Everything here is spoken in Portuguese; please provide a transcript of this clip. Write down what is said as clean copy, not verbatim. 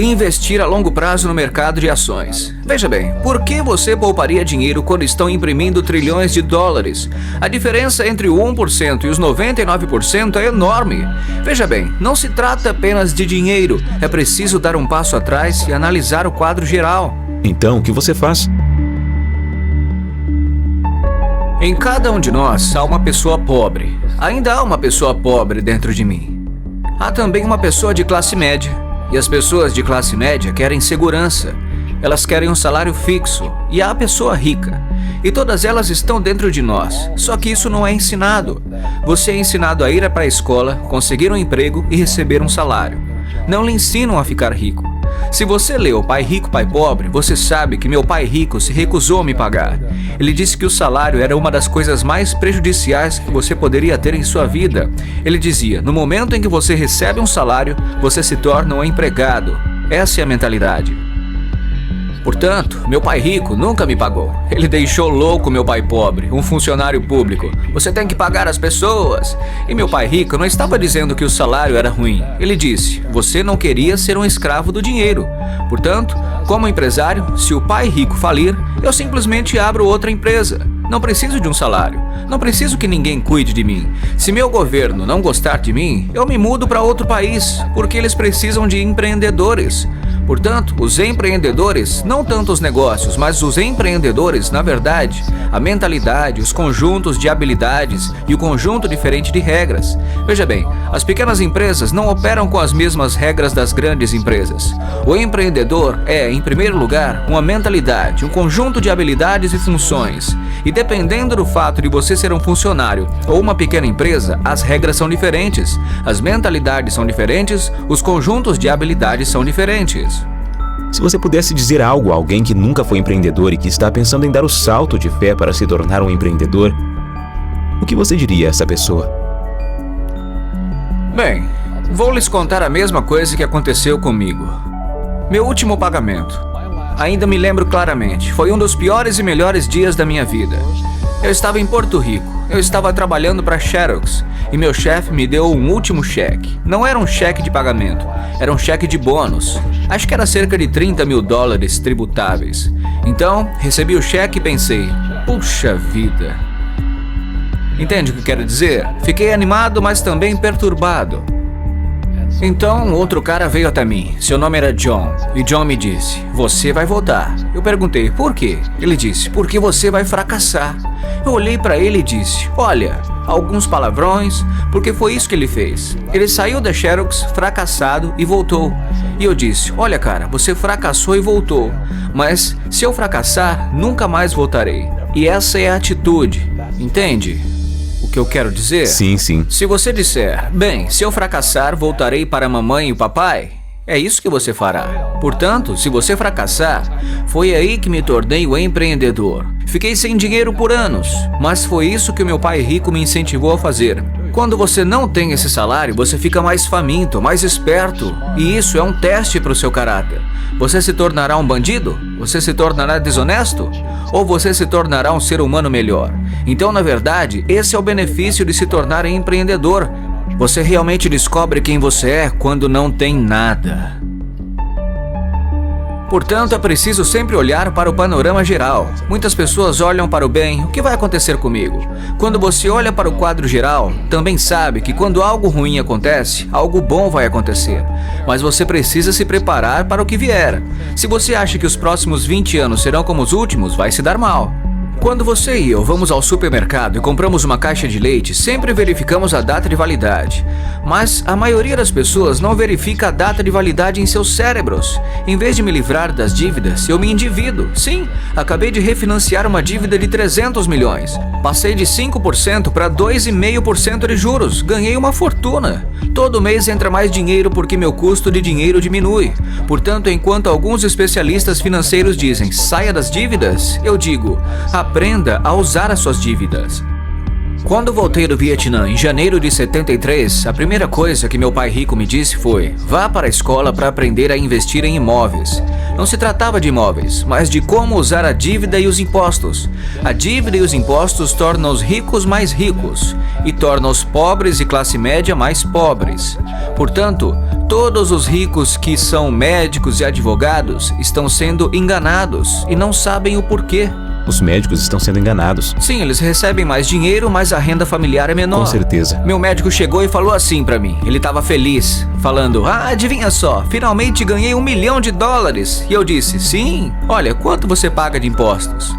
e investir a longo prazo no mercado de ações. Veja bem, por que você pouparia dinheiro quando estão imprimindo trilhões de dólares? A diferença entre o 1% e os 99% é enorme. Veja bem, não se trata apenas de dinheiro, é preciso dar um passo atrás e analisar o quadro geral. Então, o que você faz? Em cada um de nós há uma pessoa pobre. Ainda há uma pessoa pobre dentro de mim. Há também uma pessoa de classe média. E as pessoas de classe média querem segurança. Elas querem um salário fixo. E há a pessoa rica. E todas elas estão dentro de nós. Só que isso não é ensinado. Você é ensinado a ir para a escola, conseguir um emprego e receber um salário. Não lhe ensinam a ficar rico. Se você leu Pai Rico, Pai Pobre, você sabe que meu pai rico se recusou a me pagar. Ele disse que o salário era uma das coisas mais prejudiciais que você poderia ter em sua vida. Ele dizia, no momento em que você recebe um salário, você se torna um empregado. Essa é a mentalidade. Portanto, meu pai rico nunca me pagou. Ele deixou louco meu pai pobre, um funcionário público. Você tem que pagar as pessoas. E meu pai rico não estava dizendo que o salário era ruim. Ele disse, você não queria ser um escravo do dinheiro. Portanto, como empresário, se o pai rico falir, eu simplesmente abro outra empresa. Não preciso de um salário. Não preciso que ninguém cuide de mim. Se meu governo não gostar de mim, eu me mudo para outro país, porque eles precisam de empreendedores. Portanto, os empreendedores, não tanto os negócios, mas os empreendedores, na verdade, a mentalidade, os conjuntos de habilidades e o conjunto diferente de regras. Veja bem, as pequenas empresas não operam com as mesmas regras das grandes empresas. O empreendedor é, em primeiro lugar, uma mentalidade, um conjunto de habilidades e funções. E dependendo do fato de você ser um funcionário ou uma pequena empresa, as regras são diferentes, as mentalidades são diferentes, os conjuntos de habilidades são diferentes. Se você pudesse dizer algo a alguém que nunca foi empreendedor e que está pensando em dar o salto de fé para se tornar um empreendedor, o que você diria a essa pessoa? Bem, vou lhes contar a mesma coisa que aconteceu comigo. Meu último pagamento. Ainda me lembro claramente, foi um dos piores e melhores dias da minha vida. Eu estava em Porto Rico, eu estava trabalhando para Xerox e meu chefe me deu um último cheque. Não era um cheque de pagamento, era um cheque de bônus. Acho que era cerca de 30 mil dólares tributáveis. Então, recebi o cheque e pensei, puxa vida. Entende o que quero dizer? Fiquei animado, mas também perturbado. Então, outro cara veio até mim. Seu nome era John. E John me disse, você vai voltar. Eu perguntei, por quê? Ele disse, porque você vai fracassar. Eu olhei para ele e disse, olha, alguns palavrões, porque foi isso que ele fez. Ele saiu da Xerox fracassado e voltou. E eu disse, olha cara, você fracassou e voltou. Mas se eu fracassar, nunca mais voltarei. E essa é a atitude, entende? O que eu quero dizer? Sim, sim. Se você disser, bem, se eu fracassar, voltarei para a mamãe e o papai, é isso que você fará. Portanto, se você fracassar, foi aí que me tornei o empreendedor. Fiquei sem dinheiro por anos, mas foi isso que o meu pai rico me incentivou a fazer. Quando você não tem esse salário, você fica mais faminto, mais esperto, e isso é um teste para o seu caráter. Você se tornará um bandido? Você se tornará desonesto? Ou você se tornará um ser humano melhor? Então, na verdade, esse é o benefício de se tornar empreendedor. Você realmente descobre quem você é quando não tem nada. Portanto, é preciso sempre olhar para o panorama geral. Muitas pessoas olham para o bem, o que vai acontecer comigo? Quando você olha para o quadro geral, também sabe que quando algo ruim acontece, algo bom vai acontecer. Mas você precisa se preparar para o que vier. Se você acha que os próximos 20 anos serão como os últimos, vai se dar mal. Quando você e eu vamos ao supermercado e compramos uma caixa de leite, sempre verificamos a data de validade. Mas a maioria das pessoas não verifica a data de validade em seus cérebros. Em vez de me livrar das dívidas, eu me endivido. Sim, acabei de refinanciar uma dívida de 300 milhões. Passei de 5% para 2,5% de juros. Ganhei uma fortuna. Todo mês entra mais dinheiro porque meu custo de dinheiro diminui. Portanto, enquanto alguns especialistas financeiros dizem, saia das dívidas, eu digo, aprenda a usar as suas dívidas. Quando voltei do Vietnã em janeiro de 73, a primeira coisa que meu pai rico me disse foi: vá para a escola para aprender a investir em imóveis. Não se tratava de imóveis, mas de como usar a dívida e os impostos. A dívida e os impostos tornam os ricos mais ricos e tornam os pobres e classe média mais pobres. Portanto, todos os ricos que são médicos e advogados estão sendo enganados e não sabem o porquê. Os médicos estão sendo enganados. Sim, eles recebem mais dinheiro, mas a renda familiar é menor. Com certeza. Meu médico chegou e falou assim pra mim. Ele tava feliz, falando: adivinha só, finalmente ganhei $1 milhão. E eu disse: sim? Olha, quanto você paga de impostos?